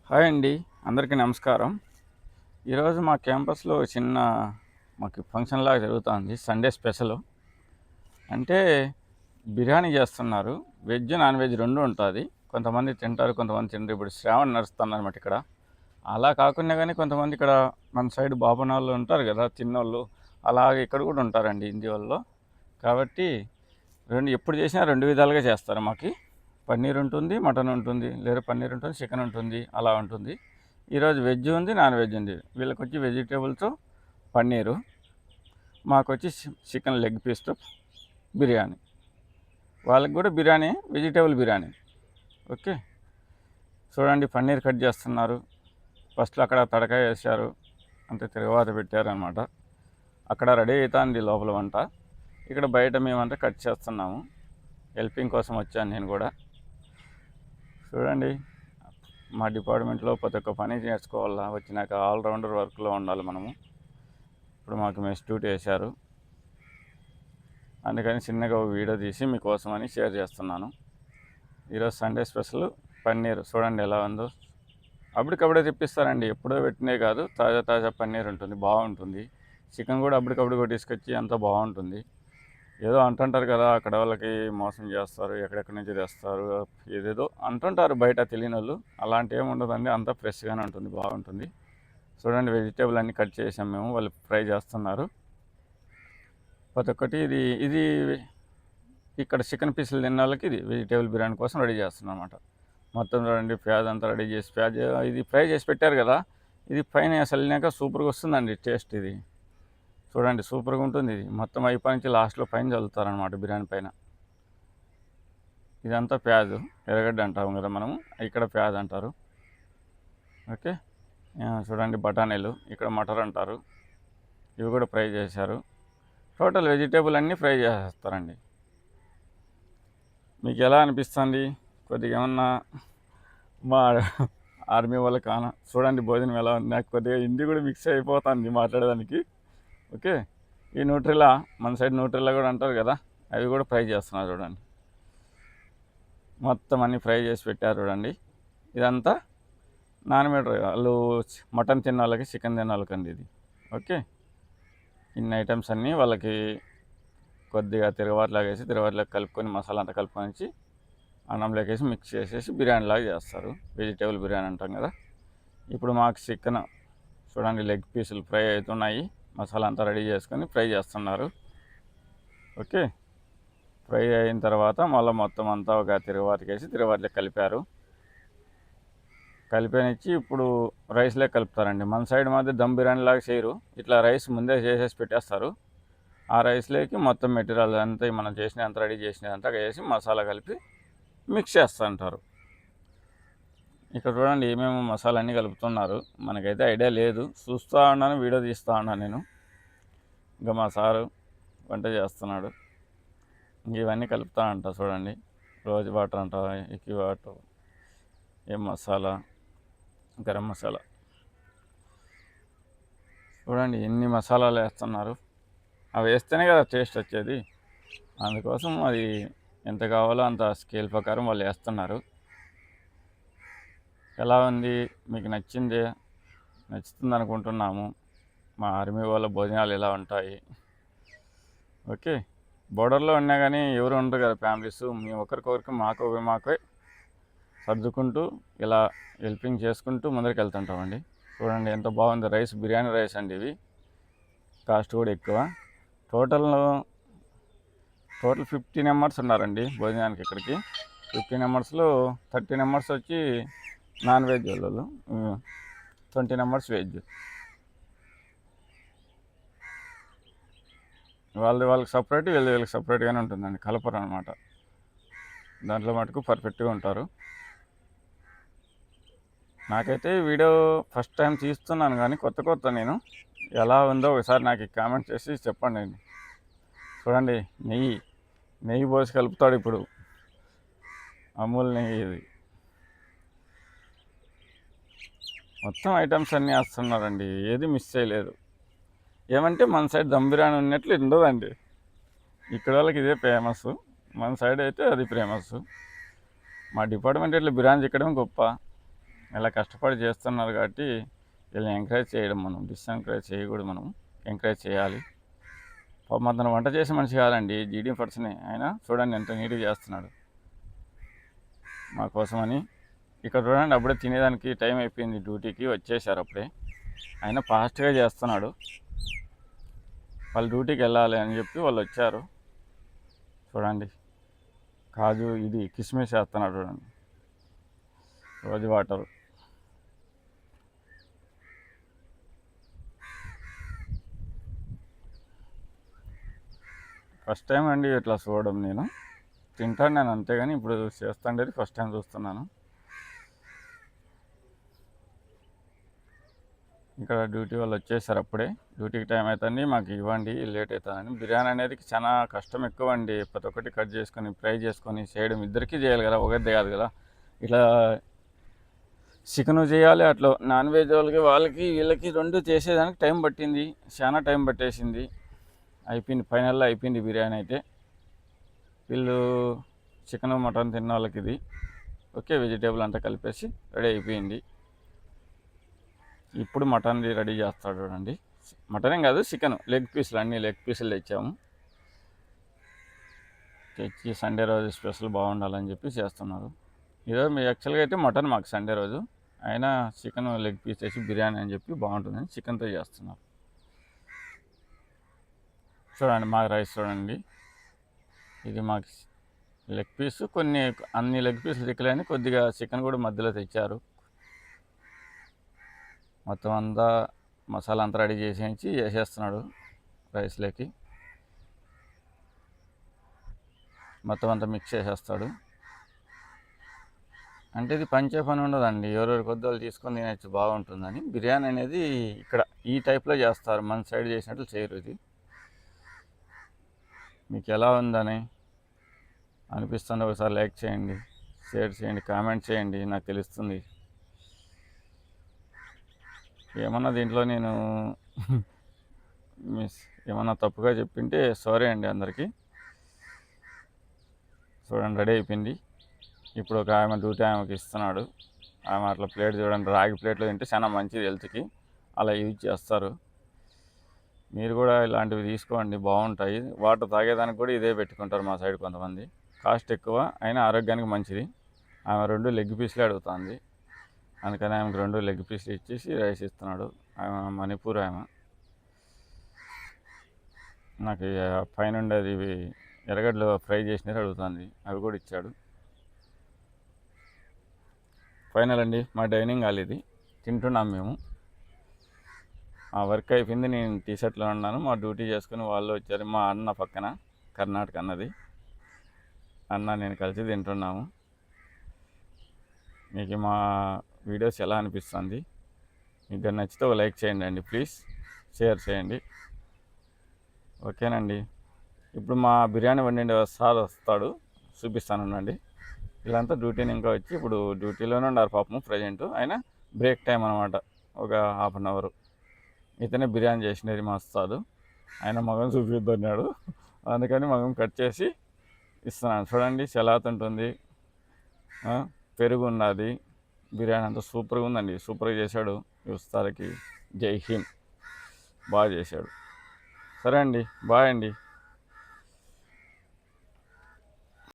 Hi అండి. అందరికీ నమస్కారం. ఈరోజు మా క్యాంపస్‌లో చిన్న మాకు ఫంక్షన్‌లాగా జరుగుతుంది. Sunday special. అంటే బిర్యానీ చేస్తున్నారు. వెజ్, నాన్ వెజ్ 2 ఉంటది. కొంతమంది తింటారు, కొంతమంది తినరు. ఇప్పుడు శ్రావణ నడుస్తుందనమాట ఇక్కడ. అలా కాకుండా గానీ కొంతమంది ఇక్కడ మన సైడ్ బాపనోళ్ళు ఉంటారు గదా! తిన్నోళ్ళు. అలాగే ఇక్కడ కూడా ఉంటారండి హిందీ వోళ్ళు. కాబట్టి ఎప్పుడు చేసినా 2 విధాలుగా చేస్తారు మాకి. పన్నీర్ ఉంటుంది, మటన్ ఉంటుంది, లేదా పన్నీర్ ఉంటుంది, చికెన్ ఉంటుంది, అలా ఉంటుంది. ఈరోజు వెజ్ ఉంది, నాన్ వెజ్ ఉంది. వీళ్ళకొచ్చి వెజిటేబుల్స్ పన్నీరు, మాకొచ్చి చికెన్ లెగ్ పీస్తో బిర్యానీ. వాళ్ళకి కూడా బిర్యానీ, వెజిటేబుల్ బిర్యానీ. ఓకే. చూడండి, పన్నీర్ కట్ చేస్తున్నారు. ఫస్ట్లో అక్కడ తడకాయ వేశారు, అంతే తిరగవాత పెట్టారనమాట. అక్కడ రెడీ అవుతుంది లోపల వంట. ఇక్కడ బయట మేమంతా కట్ చేస్తున్నాము. హెల్పింగ్ కోసం వచ్చాను నేను కూడా. చూడండి, మా డిపార్ట్మెంట్లో ప్రతి ఒక్క పని నేర్చుకోవాలా. వచ్చినాక ఆల్రౌండర్ వర్క్లో ఉండాలి మనము. ఇప్పుడు మాకు మెస్ డ్యూటీ వేశారు, అందుకని చిన్నగా ఒక వీడియో తీసి మీకోసమని షేర్ చేస్తున్నాను. ఈరోజు సండే స్పెషల్ పన్నీర్. చూడండి ఎలా ఉందో. అప్పటికప్పుడే తెప్పిస్తారండి, ఎప్పుడో పెట్టినే కాదు. తాజా తాజా పన్నీర్ ఉంటుంది, బాగుంటుంది. చికెన్ కూడా అప్పటికప్పుడు తీసుకొచ్చి అంత బాగుంటుంది. ఏదో అంటుంటారు కదా, అక్కడ వాళ్ళకి మోసం చేస్తారు, ఎక్కడెక్కడి నుంచి తెస్తారు, ఏదేదో అంటుంటారు బయట తెలియని వాళ్ళు. అలాంటి ఏమి ఉండదండి, అంతా ఫ్రెష్గానే ఉంటుంది, బాగుంటుంది. చూడండి, వెజిటేబుల్ అన్నీ కట్ చేసాం మేము, వాళ్ళు ఫ్రై చేస్తున్నారు. ప్రతి ఒక్కటి ఇది ఇది ఇక్కడ చికెన్ పీసులు తిన్న వాళ్ళకి ఇది వెజిటేబుల్ బిర్యానీ కోసం రెడీ చేస్తున్నాం అన్నమాట. మొత్తం చూడండి, ప్యాజ్ అంతా రెడీ చేసి, ప్యాజ్ ఇది ఫ్రై చేసి పెట్టారు కదా, ఇది పైన చల్లినాక సూపర్గా వస్తుందండి టేస్ట్. ఇది చూడండి, సూపర్గా ఉంటుంది. ఇది మొత్తం అయిపోయి నుంచి లాస్ట్లో పైన చల్లుతారనమాట బిర్యానీ పైన. ఇదంతా ప్యాజు, ఎర్రగడ్డ అంటాము కదా మనము, ఇక్కడ ప్యాజ్ అంటారు. ఓకే. చూడండి, బఠానీలు, ఇక్కడ మటర్ అంటారు, ఇవి కూడా ఫ్రై చేశారు. టోటల్ వెజిటేబుల్ అన్నీ ఫ్రై చేసేస్తారండి. మీకు ఎలా అనిపిస్తుంది? కొద్దిగా ఏమన్నా మా ఆర్మీ వాళ్ళ కాన చూడండి భోజనం ఎలా ఉంది. నాకు కొద్దిగా హిందీ కూడా మిక్స్ అయిపోతుంది మాట్లాడడానికి. ఓకే. ఈ న్యూట్రిలా, మన సైడ్ న్యూట్రిలా కూడా అంటారు కదా, అవి కూడా ఫ్రై చేస్తున్నారు. చూడండి, మొత్తం అన్నీ ఫ్రై చేసి పెట్టారు. చూడండి, ఇదంతా నాన్ వెజ్. వాళ్ళు మటన్ తిన్న వాళ్ళకి, చికెన్ తిన్న వాళ్ళకండి ఇది. ఓకే. ఇన్ని ఐటమ్స్ అన్నీ వాళ్ళకి కొద్దిగా తిరగవాట్లాగేసి, తిరగవాట్లోకి కలుపుకొని, మసాలా అంతా కలుపుకొని అన్నంలోకి వేసి మిక్స్ చేసేసి బిర్యానీ లాగా చేస్తారు. వెజిటేబుల్ బిర్యానీ అంటాం కదా. ఇప్పుడు మాకు చికెన్ చూడండి, లెగ్ పీసులు ఫ్రై అవుతున్నాయి. మసాలా అంతా రెడీ చేసుకొని ఫ్రై చేస్తున్నారు. ఓకే. ఫ్రై అయిన తర్వాత మళ్ళీ మొత్తం అంతా ఒక తిరగవాతకేసి తిరగవాతలో కలిపారు. కలిపేనిచ్చి ఇప్పుడు రైస్లే కలుపుతారండి. మన సైడ్ మాత్రం దమ్ బిర్యానీ లాగా చేయరు, ఇట్లా రైస్ ముందే చేసేసి పెట్టేస్తారు. ఆ రైస్లోకి మొత్తం మెటీరియల్ అంతా మనం చేసినంత రెడీ చేసినంత వేసి మసాలా కలిపి మిక్స్ చేస్తూ ఉంటారు. ఇక్కడ చూడండి, ఏమేమి మసాలా అన్నీ కలుపుతున్నారు. మనకైతే ఐడియా లేదు, చూస్తూ ఉన్నాను, వీడియో తీస్తూ ఉన్నాను నేను. ఇంకా మా సారు వంట చేస్తున్నాడు. ఇవన్నీ కలుపుతూ ఉంటా. చూడండి, రోజ్ వాటర్ అంట, ఎక్కి వాటర్, ఏం మసాలా, గరం మసాలా. చూడండి, ఎన్ని మసాలాలు వేస్తున్నారు. అవి వేస్తేనే కదా టేస్ట్ వచ్చేది. అందుకోసం అది ఎంత కావాలో అంత స్కేల్ ప్రకారం వాళ్ళు వేస్తున్నారు. ఎలా ఉంది? మీకు నచ్చుతుంది అనుకుంటున్నాము. మా ఆర్మీ వాళ్ళ భోజనాలు ఎలా ఉంటాయి. ఓకే. బోర్డర్లో ఉన్నా కానీ ఎవరు ఉండరు కదా ఫ్యామిలీస్. మేము ఒకరికొకరికి మాకే సర్దుకుంటూ ఇలా హెల్పింగ్ చేసుకుంటూ ముందరికి వెళ్తుంటామండి. చూడండి ఎంత బాగుంది. రైస్ బిర్యానీ రైస్ అండి ఇవి. కాస్ట్ కూడా ఎక్కువ. టోటల్ 15 మెంబర్స్ ఉన్నారండి భోజనానికి ఇక్కడికి. 15 మెంబర్స్లో 30 మెంబర్స్ వచ్చి నాన్ వెజ్ వాళ్ళు, 20 మెంబర్స్ వెజ్. వాళ్ళకి సపరేట్, వీళ్ళకి సపరేట్గానే ఉంటుందండి, కలపరు అనమాట. దాంట్లో మటుకు పర్ఫెక్ట్గా ఉంటారు. నాకైతే వీడియో ఫస్ట్ టైం తీస్తున్నాను కానీ కొత్త నేను ఎలా ఉందో ఒకసారి నాకు కామెంట్ చేసి చెప్పండి. చూడండి, నెయ్యి పోసి కలుపుతాడు ఇప్పుడు, అమూల్ నెయ్యి ఇది. మొత్తం ఐటమ్స్ అన్నీ వేస్తున్నారండి, ఏది మిస్ చేయలేదు. ఏమంటే మన సైడ్ దమ్ బిర్యానీ ఉన్నట్లు ఉండదండి. ఇక్కడ వాళ్ళకి ఇదే ఫేమస్, మన సైడ్ అయితే అది ఫేమస్. మా డిపార్ట్మెంట్ ఇట్లా బిర్యానీ చిక్కడం గొప్ప. ఇలా కష్టపడి చేస్తున్నారు కాబట్టి వీళ్ళని ఎంకరేజ్ చేయడం, మనం డిస్ఎంకరేజ్ చేయకూడదు, మనం ఎంకరేజ్ చేయాలి. పాపం అతను వంట చేసే మనిషి కాదండి, జీడీ పర్సనే. ఆయన చూడండి ఎంత నీట్గా చేస్తున్నాడు మా కోసమని. ఇక్కడ చూడండి, అప్పుడే తినేదానికి టైం అయిపోయింది, డ్యూటీకి వచ్చేసారు అప్పుడే. ఆయన ఫాస్ట్గా చేస్తున్నాడు, వాళ్ళు డ్యూటీకి వెళ్ళాలి అని చెప్పి వాళ్ళు వచ్చారు. చూడండి, కాజు ఇది కిస్మిస్ వేస్తున్నాడు చూడండి, రోజు వాటర్. ఫస్ట్ టైం అండి ఇట్లా చూడడం, నేను తింటాను నేను అంతేగాని ఇప్పుడు చేస్తాండేది ఫస్ట్ టైం చూస్తున్నాను. ఇక్కడ డ్యూటీ వాళ్ళు వచ్చేసారు అప్పుడే, డ్యూటీకి టైం అవుతుంది, మాకు ఇవ్వండి లేట్ అవుతుందని. బిర్యానీ అనేది చాలా కష్టం ఎక్కువ అండి, ప్రతి ఒక్కటి కట్ చేసుకొని ఫ్రై చేసుకొని చేయడం ఇద్దరికీ చేయాలి కదా, ఒకరిదే కాదు కదా. ఇట్లా చికెన్ చేయాలి, అట్లా నాన్ వెజ్ వాళ్ళకి వీళ్ళకి రెండు చేసేదానికి టైం పట్టింది, చాలా టైం పట్టేసింది. అయిపోయింది, ఫైనల్లో అయిపోయింది బిర్యానీ అయితే. వీళ్ళు చికెన్ మటన్ తిన్న వాళ్ళకి ఇది ఓకే, వెజిటేబుల్ అంతా కలిపేసి రెడీ అయిపోయింది. ఇప్పుడు మటన్ది రెడీ చేస్తాడు చూడండి. మటన్ కాదు, చికెన్ లెగ్ పీసులు, అన్ని లెగ్ పీసులు తెచ్చాము. తెచ్చి సండే రోజు స్పెషల్ బాగుండాలని చెప్పి చేస్తున్నారు. ఈరోజు మీ యాక్చువల్గా అయితే మటన్ మాకు సండే రోజు, అయినా చికెన్ లెగ్ పీస్ తెచ్చి బిర్యానీ అని చెప్పి బాగుంటుందని చికెన్తో చేస్తున్నారు. చూడండి మా రైస్ చూడండి, ఇది మాకు లెగ్ పీసు, కొన్ని అన్ని లెగ్ పీసులు చిక్కలేని కొద్దిగా చికెన్ కూడా మధ్యలో తెచ్చారు. మొత్తం అంతా మసాలా అంతా రెడీ చేసేసి వేసేస్తున్నాడు రైస్లోకి, మొత్తం అంతా మిక్స్ చేసేస్తాడు. అంటే ఇది పంచే పని ఉండదండి, ఎవరెవరి కొద్ది తీసుకొని తినచ్చు, బాగుంటుందని. బిర్యానీ అనేది ఇక్కడ ఈ టైప్లో చేస్తారు, మన సైడ్ చేసినట్లు చేయరు. ఇది మీకు ఎలా ఉందని అనిపిస్తుంది, ఒకసారి లైక్ చేయండి, షేర్ చేయండి, కామెంట్ చేయండి, నాకు తెలుస్తుంది. ఏమన్నా దీంట్లో నేను మిస్ ఏమన్నా తప్పుగా చెప్పింటే సారీ అండి అందరికీ. చూడండి రెడీ అయిపోయింది. ఇప్పుడు ఒక ఆమె డ్యూటీ ఆమెకి ఇస్తున్నాడు. ఆమె అట్లా ప్లేట్ చూడండి, రాగి ప్లేట్లో తింటే చాలా మంచిది హెల్త్కి, అలా యూజ్ చేస్తారు. మీరు కూడా ఇలాంటివి తీసుకోండి, బాగుంటాయి. వాటర్ తాగేదానికి కూడా ఇదే పెట్టుకుంటారు మా సైడ్ కొంతమంది. కాస్ట్ ఎక్కువ అయినా ఆరోగ్యానికి మంచిది. ఆమె 2 లెగ్ పీసులే అడుగుతుంది, అందుకని ఆమెకు 2 లెగ్ పీసులు ఇచ్చేసి రైస్ ఇస్తున్నాడు. ఆమె మణిపూర్ ఆమె. నాకు పైన ఉండేది ఇవి ఎర్రగడ్డలు ఫ్రై చేసినవి అడుగుతుంది, అవి కూడా ఇచ్చాడు. ఫైనల్ అండి మా డైనింగ్ హాల్ ఇది, తింటున్నాం మేము. ఆ వర్క్ అయిపోయింది, నేను టీషర్ట్లో ఉన్నాను, మా డ్యూటీ చేసుకుని వాళ్ళు వచ్చారు. మా అన్న పక్కన, కర్ణాటక అన్నది, అన్న నేను కలిసి తింటున్నాము. మీకు మా వీడియోస్ ఎలా అనిపిస్తుంది? మీకు నచ్చితే ఒక లైక్ చేయండి అండి ప్లీజ్, షేర్ చేయండి, ఓకేనండి. ఇప్పుడు మా బిర్యానీ వండిండే సార్ వస్తాడు, చూపిస్తానండి. వీళ్ళంతా డ్యూటీని ఇంకా వచ్చి ఇప్పుడు డ్యూటీలోనే ఉన్నారు పాపము ప్రజెంట్. అయినా బ్రేక్ టైం అనమాట, ఒక హాఫ్ అన్ అవర్. ఇతనే బిర్యానీ చేసినది మా వస్తాడు, ఆయన మగం చూపిద్దన్నాడు, అందుకని మగం కట్ చేసి ఇస్తున్నాను. చూడండి సెలాత్ ఉంటుంది, పెరుగు ఉన్నది, బిర్యానీ అంతా సూపర్గా ఉందండి, సూపర్గా చేశాడు. ఉస్తాద్కి జై హింద్, బాగా చేశాడు. సరే అండి, బాయ్ అండి.